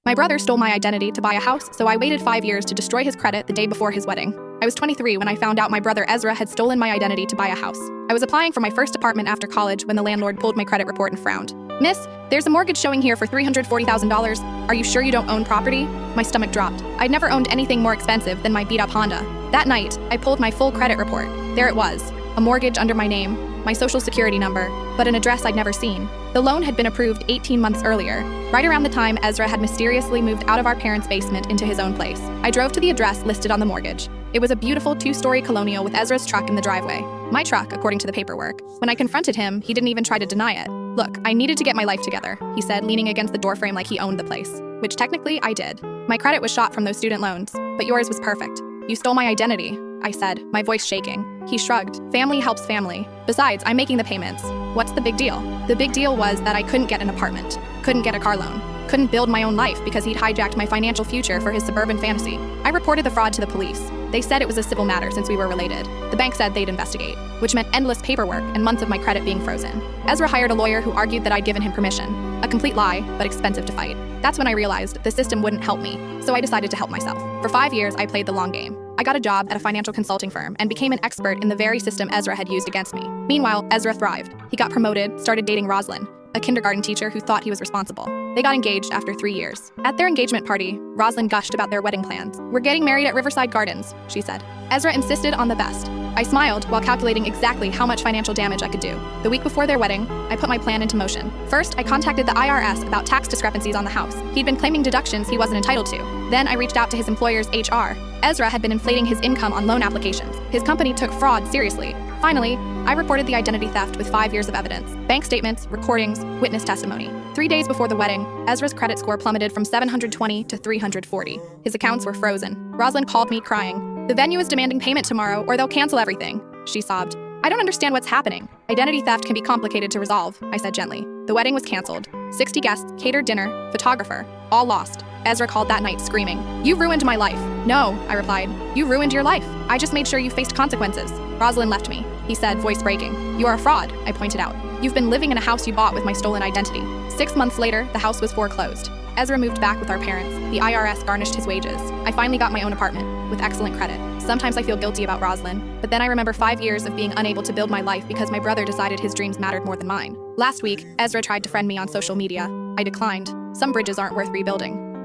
My brother stole my identity to buy a house, so I waited 5 years to destroy his credit the day before his wedding. I was 23 when I found out my brother Ezra had stolen my identity to buy a house. I was applying for my first apartment after college when the landlord pulled my credit report and frowned. "Miss, there's a mortgage showing here for $340,000. Are you sure you don't own property?" My stomach dropped. I'd never owned anything more expensive than my beat-up Honda. That night, I pulled my full credit report. There it was, a mortgage under my name, my social security number, but an address I'd never seen. The loan had been approved 18 months earlier, right around the time Ezra had mysteriously moved out of our parents' basement into his own place. I drove to the address listed on the mortgage. It was a beautiful 2-story colonial with Ezra's truck in the driveway. My truck, according to the paperwork. When I confronted him, he didn't even try to deny it. "Look, I needed to get my life together," he said, leaning against the doorframe like he owned the place. Which technically I did. "My credit was shot from those student loans, but yours was perfect. You stole my identity," I said, my voice shaking. He shrugged. "Family helps family. Besides, I'm making the payments. What's the big deal?" The big deal was that I couldn't get an apartment, couldn't get a car loan, couldn't build my own life because he'd hijacked my financial future for his suburban fantasy. I reported the fraud to the police. They said it was a civil matter since we were related. The bank said they'd investigate, which meant endless paperwork and months of my credit being frozen. Ezra hired a lawyer who argued that I'd given him permission. A complete lie, but expensive to fight. That's when I realized the system wouldn't help me, so I decided to help myself. For 5 years, I played the long game. I got a job at a financial consulting firm and became an expert in the very system Ezra had used against me. Meanwhile, Ezra thrived. He got promoted, started dating Rosalind, a kindergarten teacher who thought he was responsible. They got engaged after 3 years. At their engagement party, Rosalind gushed about their wedding plans. "We're getting married at Riverside Gardens," she said. Ezra insisted on the best. I smiled while calculating exactly how much financial damage I could do. The week before their wedding, I put my plan into motion. First, I contacted the IRS about tax discrepancies on the house. He'd been claiming deductions he wasn't entitled to. Then I reached out to his employer's HR. Ezra had been inflating his income on loan applications. His company took fraud seriously. Finally, I reported the identity theft with 5 years of evidence. Bank statements, recordings, witness testimony. 3 days before the wedding, Ezra's credit score plummeted from 720 to 340. His accounts were frozen. Rosalind called me crying. "The venue is demanding payment tomorrow or they'll cancel everything," she sobbed. "I don't understand what's happening." "Identity theft can be complicated to resolve," I said gently. The wedding was canceled. 60 guests, catered dinner, photographer, all lost. Ezra called that night screaming, "You ruined my life." "No," I replied. "You ruined your life. I just made sure you faced consequences." Rosalind left me, he said, voice breaking. "You are a fraud," I pointed out. "You've been living in a house you bought with my stolen identity." 6 months later, the house was foreclosed. Ezra moved back with our parents. The IRS garnished his wages. I finally got my own apartment, with excellent credit. Sometimes I feel guilty about Rosalind, but then I remember 5 years of being unable to build my life because my brother decided his dreams mattered more than mine. Last week, Ezra tried to friend me on social media. I declined. Some bridges aren't worth rebuilding.